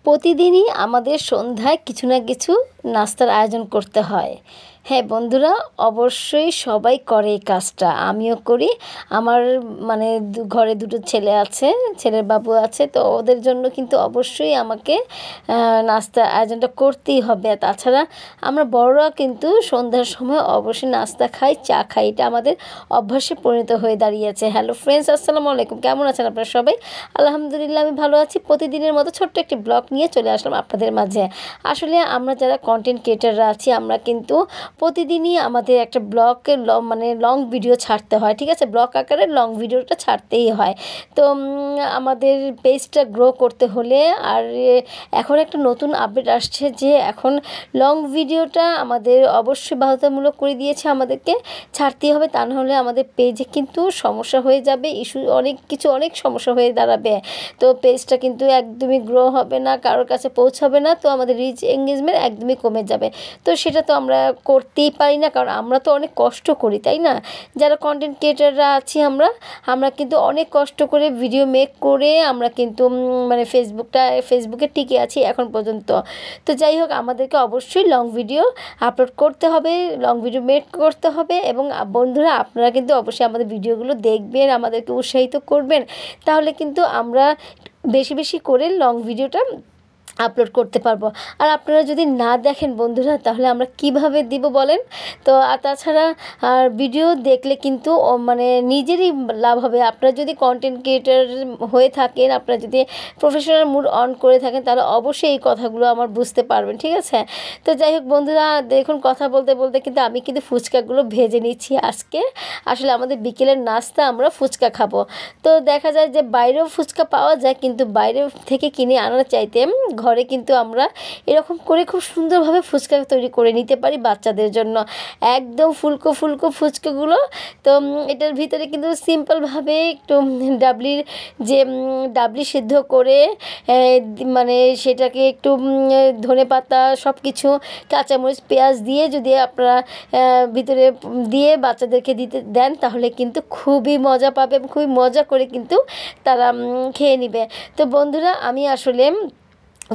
প্রতিদিনই আমাদের সন্ধ্যায় কিছু না কিছু নাস্তার আয়োজন করতে হয়। হ্যাঁ বন্ধুরা, অবশ্যই সবাই করে এই কাজটা, আমিও করি। আমার মানে ঘরে দুটো ছেলে আছে, ছেলের বাবু আছে, তো ওদের জন্য কিন্তু অবশ্যই আমাকে নাস্তার আয়োজনটা করতেই হবে। তাছাড়া আমরা বড়রা কিন্তু সন্ধ্যার সময় অবশ্যই নাস্তা খাই, চা খাই, এটা আমাদের অভ্যাসে পরিণত হয়ে দাঁড়িয়েছে। হ্যালো ফ্রেন্ডস, আসসালামু আলাইকুম, কেমন আছেন আপনারা সবাই? আলহামদুলিল্লাহ আমি ভালো আছি। প্রতিদিনের মতো ছোট্ট একটি ব্লগ নিয়ে চলে আসলাম আপনাদের মাঝে। আসলে আমরা যারা কন্টেন্ট ক্রিয়েটাররা আছি, আমরা কিন্তু প্রতিদিনই আমাদের একটা ব্লগের মানে লং ভিডিও ছাড়তে হয়, ঠিক আছে? ব্লগ আকারে লং ভিডিওটা ছাড়তেই হয়। তো আমাদের পেজটা গ্রো করতে হলে আর এখন একটা নতুন আপডেট আসছে যে এখন লং ভিডিওটা আমাদের অবশ্যই বাধ্যতামূলক করে দিয়েছে, আমাদেরকে ছাড়তেই হবে, তা নাহলে আমাদের পেজে কিন্তু সমস্যা হয়ে যাবে, ইস্যু অনেক সমস্যা হয়ে দাঁড়াবে। তো পেজটা কিন্তু একদমই গ্রো হবে না, কারোর কাছে পৌঁছাবে না, তো আমাদের রিচ এঙ্গেজমেন্ট একদমই কমে যাবে। তো সেটা তো আমরা করতেই পারি না, কারণ আমরা তো অনেক কষ্ট করি, তাই না? যারা কন্টেন্ট ক্রিয়েটাররা আছি আমরা কিন্তু অনেক কষ্ট করে ভিডিও মেক করে আমরা কিন্তু মানে ফেসবুকে টিকে আছি এখন পর্যন্ত। তো যাই হোক, আমাদেরকে অবশ্যই লং ভিডিও আপলোড করতে হবে, লং ভিডিও মেক করতে হবে। এবং বন্ধুরা, আপনারা কিন্তু অবশ্যই আমাদের ভিডিওগুলো দেখবেন, আমাদেরকে উৎসাহিত করবেন, তাহলে কিন্তু আমরা বেশি বেশি করে লং ভিডিওটা আপলোড করতে পারবো। আর আপনারা যদি না দেখেন বন্ধুরা, তাহলে আমরা কিভাবে দিব বলেন? তো আর তাছাড়া আর ভিডিও দেখলে কিন্তু মানে নিজেরই লাভ হবে। আপনারা যদি কন্টেন্ট ক্রিয়েটার হয়ে থাকেন, আপনারা যদি প্রফেশনাল মুড অন করে থাকেন, তাহলে অবশ্যই এই কথাগুলো আমার বুঝতে পারবেন, ঠিক আছে? তো যাই হোক বন্ধুরা, দেখুন কথা বলতে বলতে কিন্তু আমি কিন্তু ফুচকাগুলো ভেজে নিচ্ছি আজকে। আসলে আমাদের বিকেলের নাস্তা আমরা ফুচকা খাবো। তো দেখা যায় যে বাইরেও ফুচকা পাওয়া যায়, কিন্তু বাইরে থেকে কিনে আনার চাইতে ঘরে কিন্তু আমরা এরকম করে খুব সুন্দরভাবে ফুচকা তৈরি করে নিতে পারি বাচ্চাদের জন্য, একদম ফুলকো ফুলকো ফুচকাগুলো। তো এটার ভিতরে কিন্তু সিম্পলভাবে একটু ডাবলি সিদ্ধ করে মানে সেটাকে একটু ধনেপাতা সব কিছু, কাঁচামরিচ, পেঁয়াজ দিয়ে যদি আপনারা ভিতরে দিয়ে বাচ্চাদেরকে দিতে দেন, তাহলে কিন্তু খুবই মজা পাবে এবং খুবই মজা করে কিন্তু তারা খেয়ে নেবে। তো বন্ধুরা, আমি আসলে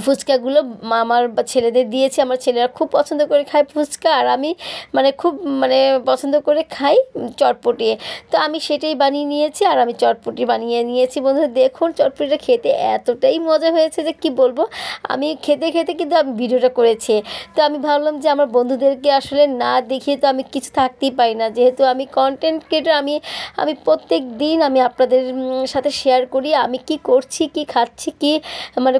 ফুচকাগুলো আমার ছেলেদের দিয়েছি, আমার ছেলেরা খুব পছন্দ করে খায় ফুচকা, আর আমি খুব পছন্দ করে খাই চটপটি। তো আমি সেটাই বানিয়ে নিয়েছি, আর আমি চটপটি বানিয়ে নিয়েছি। বন্ধুরা দেখুন, চটপটিটা খেতে এতটাই মজা হয়েছে যে কি বলবো। আমি খেতে খেতে কিন্তু আমি ভিডিওটা করেছি। তো আমি ভাবলাম যে আমার বন্ধুদেরকে আসলে না দেখিয়ে তো আমি কিছু থাকতেই পারি না, যেহেতু আমি কন্টেন্ট ক্রিয়েটর। আমি প্রত্যেক দিন আমি আপনাদের সাথে শেয়ার করি আমি কি করছি, কি খাচ্ছি, কি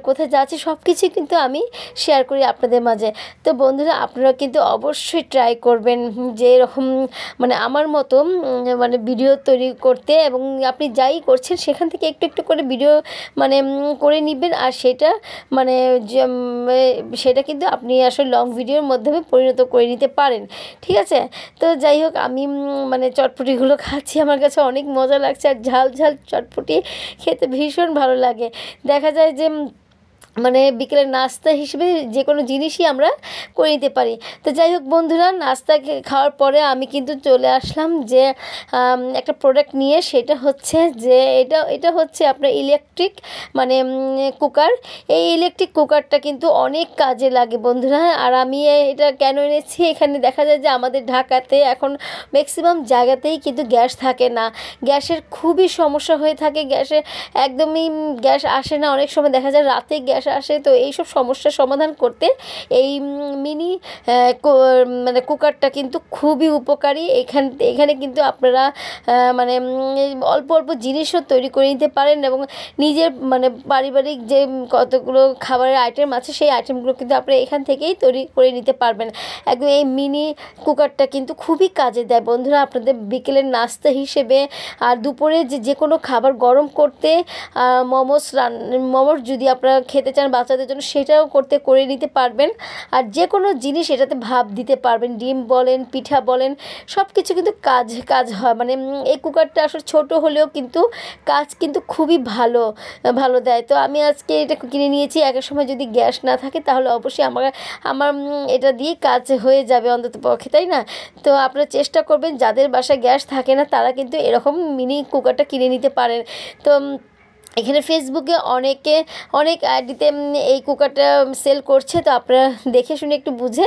কোথায় যাচ্ছি, সব কিছু কিন্তু আমি শেয়ার করি আপনাদের মাঝে। তো বন্ধুরা, আপনারা কিন্তু অবশ্যই ট্রাই করবেন যে এরকম আমার মতো ভিডিও তৈরি করতে, এবং আপনি যাই করছেন সেখান থেকে একটু একটু করে ভিডিও করে নেবেন, আর সেটা সেটা কিন্তু আপনি আসলে লং ভিডিওর মাধ্যমে পরিণত করে নিতে পারেন, ঠিক আছে? তো যাই হোক, আমি চটপটিগুলো খাচ্ছি, আমার কাছে অনেক মজা লাগছে, আর ঝাল ঝাল চটপটি খেতে ভীষণ ভালো লাগে। দেখা যায় যে বিকেলের নাস্তা হিসেবে যে কোনো জিনিসই আমরা করে নিতে পারি। তো যাই হোক বন্ধুরা, নাস্তা খাওয়ার পরে আমি কিন্তু চলে আসলাম যে একটা প্রোডাক্ট নিয়ে, সেটা হচ্ছে যে এটা হচ্ছে আপনার ইলেকট্রিক কুকার। এই ইলেকট্রিক কুকারটা কিন্তু অনেক কাজে লাগে বন্ধুরা। আর আমি এটা কেন এনেছি, এখানে দেখা যায় যে আমাদের ঢাকাতে এখন ম্যাক্সিমাম জায়গাতেই কিন্তু গ্যাস থাকে না, গ্যাসের খুবই সমস্যা হয়ে থাকে, একদমই গ্যাস আসে না, অনেক সময় দেখা যায় রাতে গ্যাস আসে। তো এইসব সমস্যার সমাধান করতে এই মিনি কুকারটা কিন্তু খুবই উপকারী। এখানে কিন্তু আপনারা অল্প অল্প জিনিসও তৈরি করে নিতে পারেন, এবং নিজের পারিবারিক যে কতগুলো খাবারের আইটেম আছে, সেই আইটেমগুলো কিন্তু আপনারা এখান থেকেই তৈরি করে নিতে পারবেন। একদম এই মিনি কুকারটা কিন্তু খুবই কাজে দেয় বন্ধুরা, আপনাদের বিকেলের নাস্তা হিসেবে। আর দুপুরে যে কোনো খাবার গরম করতে, মোমোস যদি আপনারা খেতে চান বাচ্চাদের জন্য, সেটাও করে নিতে পারবেন। আর যে কোনো জিনিস এটাতে ভাপ দিতে পারবেন, ডিম বলেন, পিঠা বলেন, সব কিছু কিন্তু কাজ হয়। এই কুকারটা আসলে ছোট হলেও কিন্তু কাজ কিন্তু খুবই ভালো দেয়। তো আমি আজকে এটা কিনে নিয়েছি। এক সময় যদি গ্যাস না থাকে, তাহলে অবশ্যই আমার এটা দিয়ে কাজ হয়ে যাবে অন্তত পক্ষে, তাই না? তো আপনারা চেষ্টা করবেন, যাদের বাসায় গ্যাস থাকে না, তারা কিন্তু এরকম মিনি কুকারটা কিনে নিতে পারেন। তো এখানে ফেসবুকে অনেক আইডিতে এই কুকারটা সেল করছে, তো আপনারা দেখে শুনে একটু বুঝে